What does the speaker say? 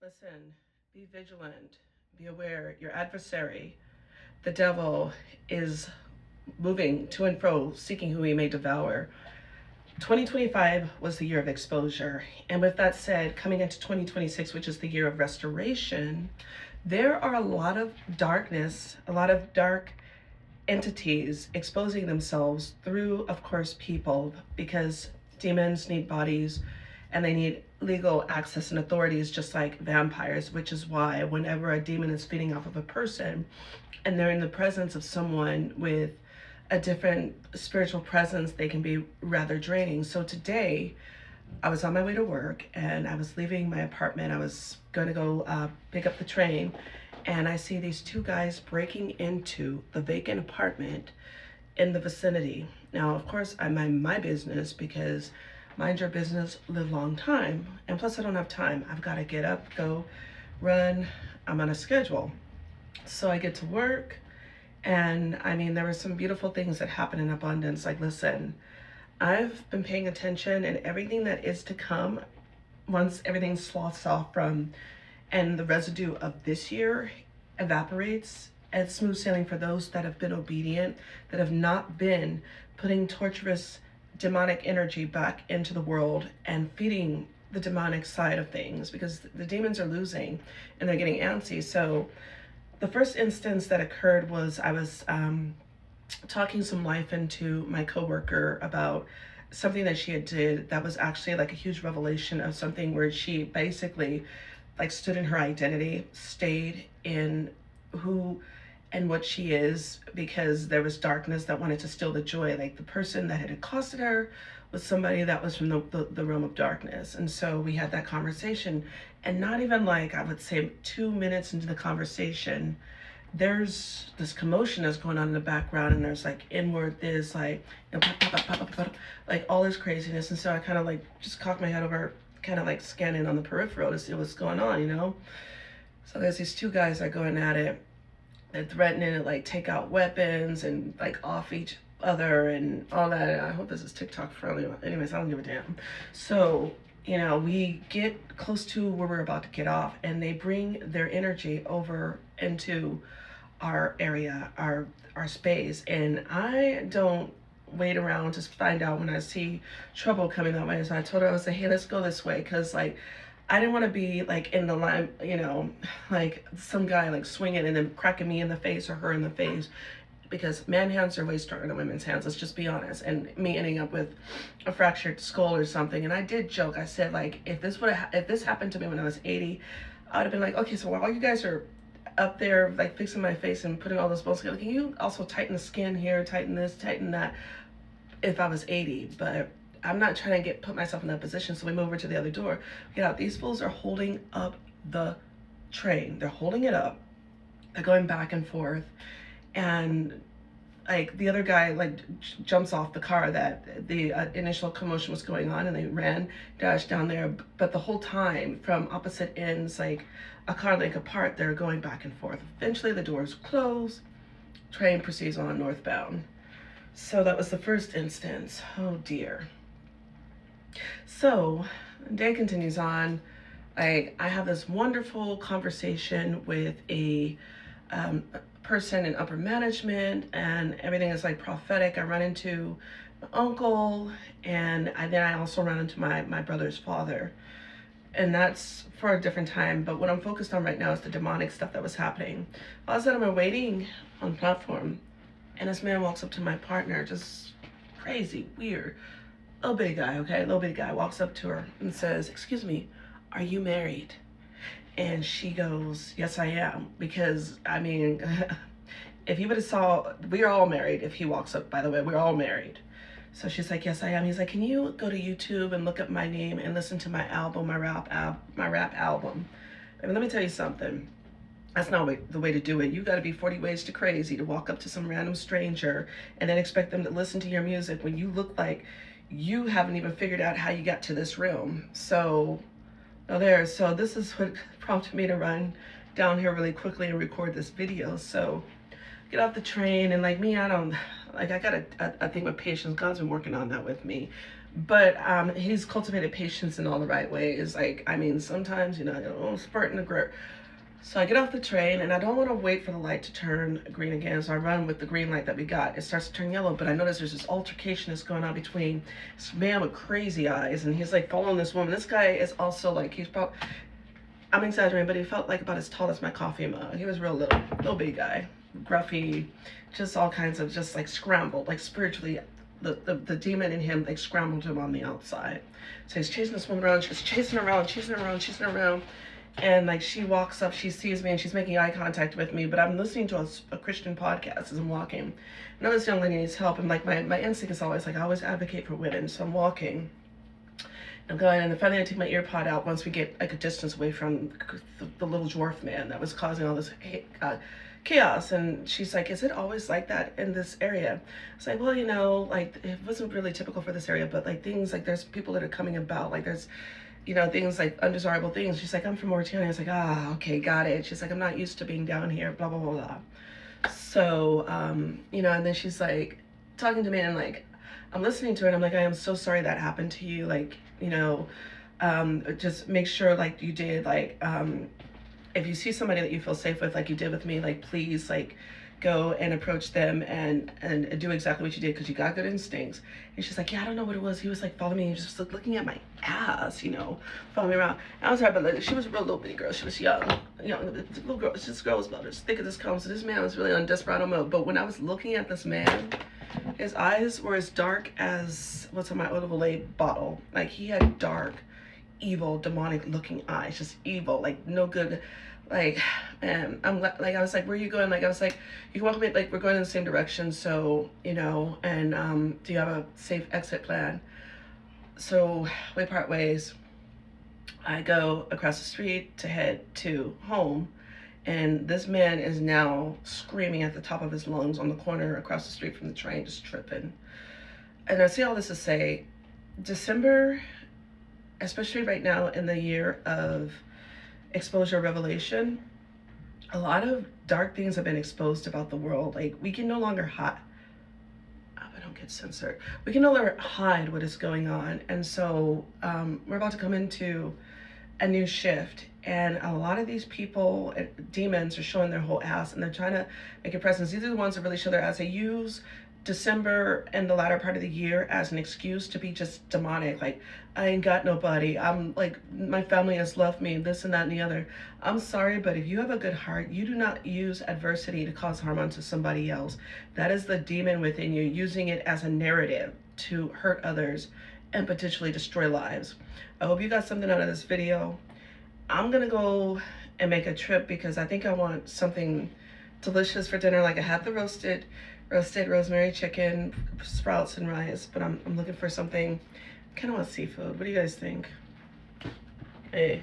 Listen, be vigilant, be aware. Your adversary, the devil, is moving to and fro, seeking who he may devour. 2025 was the year of exposure. And with that said, coming into 2026, which is the year of restoration, there are a lot of darkness, a lot of dark entities exposing themselves through, of course, people, because demons need bodies and they need legal access and authorities just like vampires, which is why whenever a demon is feeding off of a person and they're in the presence of someone with a different spiritual presence, they can be rather draining. So today, I was on my way to work and I was leaving my apartment. I was going to go pick up the train, and I see these two guys breaking into the vacant apartment in the vicinity. Now, of course, I mind my business because mind your business, live long time. And plus, I don't have time. I've got to get up, go, run. I'm on a schedule. So I get to work. And I mean, there were some beautiful things that happen in abundance. Like, listen, I've been paying attention, and everything that is to come, once everything sloughs off from and the residue of this year evaporates, it's smooth sailing for those that have been obedient, that have not been putting torturous demonic energy back into the world and feeding the demonic side of things, because the demons are losing and they're getting antsy. So the first instance that occurred was I was talking some life into my coworker about something that she had did that was actually like a huge revelation of something where she basically like stood in her identity, stayed in who and what she is, because there was darkness that wanted to steal the joy. Like, the person that had accosted her was somebody that was from the realm of darkness. And so we had that conversation, and not even like, I would say 2 minutes into the conversation, there's this commotion that's going on in the background, and there's like inward, there's like, you know, pop, pop, pop, pop, pop, like all this craziness. And so I kind of like just cocked my head over, kind of like scanning on the peripheral to see what's going on, you know? So there's these two guys that are going at it. They're threatening to like take out weapons and like off each other and all that. I hope this is TikTok friendly. Anyways, I don't give a damn. So, you know, we get close to where we're about to get off, and they bring their energy over into our area, our space. And I don't wait around to find out when I see trouble coming that way. So I told her, I was like, hey, let's go this way. Cause like, I didn't want to be like in the line, you know, like some guy like swinging and then cracking me in the face or her in the face, because man hands are way stronger than women's hands. Let's just be honest. And me ending up with a fractured skull or something. And I did joke. I said, like, if this happened to me when I was 80, I would have been like, okay, so while you guys are up there like fixing my face and putting all those bones together, can you also tighten the skin here, tighten this, tighten that, if I was 80? But I'm not trying to put myself in that position. So we move over to the other door. Get out. These fools are holding up the train. They're holding it up. They're going back and forth. And like the other guy like jumps off the car that the initial commotion was going on, and they ran, dashed down there. But the whole time, from opposite ends, like a car length apart, they're going back and forth. Eventually the doors close. Train proceeds on northbound. So that was the first instance. Oh dear. So day continues on. I have this wonderful conversation with a person in upper management, and everything is like prophetic. I run into my uncle, and then I also run into my brother's father, and that's for a different time. But what I'm focused on right now is the demonic stuff that was happening. All of a sudden, I'm waiting on the platform, and this man walks up to my partner, just crazy, weird. Little bitty guy, okay? Little bitty guy walks up to her and says, excuse me, are you married? And she goes, yes, I am. Because, I mean, if you would have saw, we are all married. If he walks up, by the way, we're all married. So she's like, yes, I am. He's like, can you go to YouTube and look up my name and listen to my album, my rap album? And let me tell you something. That's not the way to do it. You got to be 40 ways to crazy to walk up to some random stranger and then expect them to listen to your music when you look like you haven't even figured out how you got to this room. So, so this is what prompted me to run down here really quickly and record this video. So get off the train, and like me, I got a thing with patience. God's been working on that with me. But he's cultivated patience in all the right ways. Like, I mean, sometimes, you know, I get a little spurt in the grip. So I get off the train and I don't want to wait for the light to turn green again. So I run with the green light that we got. It starts to turn yellow, but I notice there's this altercation that's going on between this man with crazy eyes and he's like following this woman. This guy is also like, he's probably, I'm exaggerating, but he felt like about as tall as my coffee mug. He was real little bitty guy, gruffy, just all kinds of just like scrambled, like spiritually. The demon in him like scrambled him on the outside. So he's chasing this woman around, she's chasing her around. And like she walks up, she sees me and she's making eye contact with me, but I'm listening to a Christian podcast as I'm walking. I know this young lady needs help, and like my instinct is always like I always advocate for women. So I'm walking, I'm going, and finally I take my ear pod out once we get like a distance away from the little dwarf man that was causing all this chaos. And she's like, is it always like that in this area? It's like, well, you know, like it wasn't really typical for this area, but like things like there's people that are coming about, like there's, you know, things like undesirable things. She's like, I'm from Mauritania. I was like, okay, got it. She's like, I'm not used to being down here, blah, blah, blah, blah. So, you know, and then she's like talking to me and like, I'm listening to it. I'm like, I am so sorry that happened to you. Like, you know, just make sure like you did, like, if you see somebody that you feel safe with, like you did with me, like, please, like, go and approach them and do exactly what you did because you got good instincts. And she's like, yeah, I don't know what it was. He was like following me, he just like looking at my ass, you know, following me around. And I was sorry, but like, she was a real little bitty girl. She was young, you know, the little girl. This girl was about as thick as this comb. So this man was really on desperado mode. But when I was looking at this man, his eyes were as dark as what's on my eau de Olay bottle. Like he had dark, evil, demonic looking eyes, just evil, like no good. Like, and I'm like, I was like, where are you going? Like, I was like, you can walk me, like, we're going in the same direction. So, you know, and do you have a safe exit plan? So we part ways. I go across the street to head to home. And this man is now screaming at the top of his lungs on the corner across the street from the train, just tripping. And I say all this to say, December, especially right now in the year of exposure revelation, a lot of dark things have been exposed about the world. Like we can no longer hide. Oh, I don't get censored. We can no longer hide what is going on. And so we're about to come into a new shift. And a lot of these people, demons, are showing their whole ass and they're trying to make a presence. These are the ones that really show their ass. They use December and the latter part of the year as an excuse to be just demonic. Like, I ain't got nobody. I'm like, my family has left me, this and that and the other. I'm sorry, but if you have a good heart, you do not use adversity to cause harm onto somebody else. That is the demon within you, using it as a narrative to hurt others and potentially destroy lives. I hope you got something out of this video. I'm gonna go and make a trip because I think I want something delicious for dinner. Like I had the roasted rosemary chicken, sprouts and rice, but I'm looking for something, kind of want seafood. What do you guys think? Hey.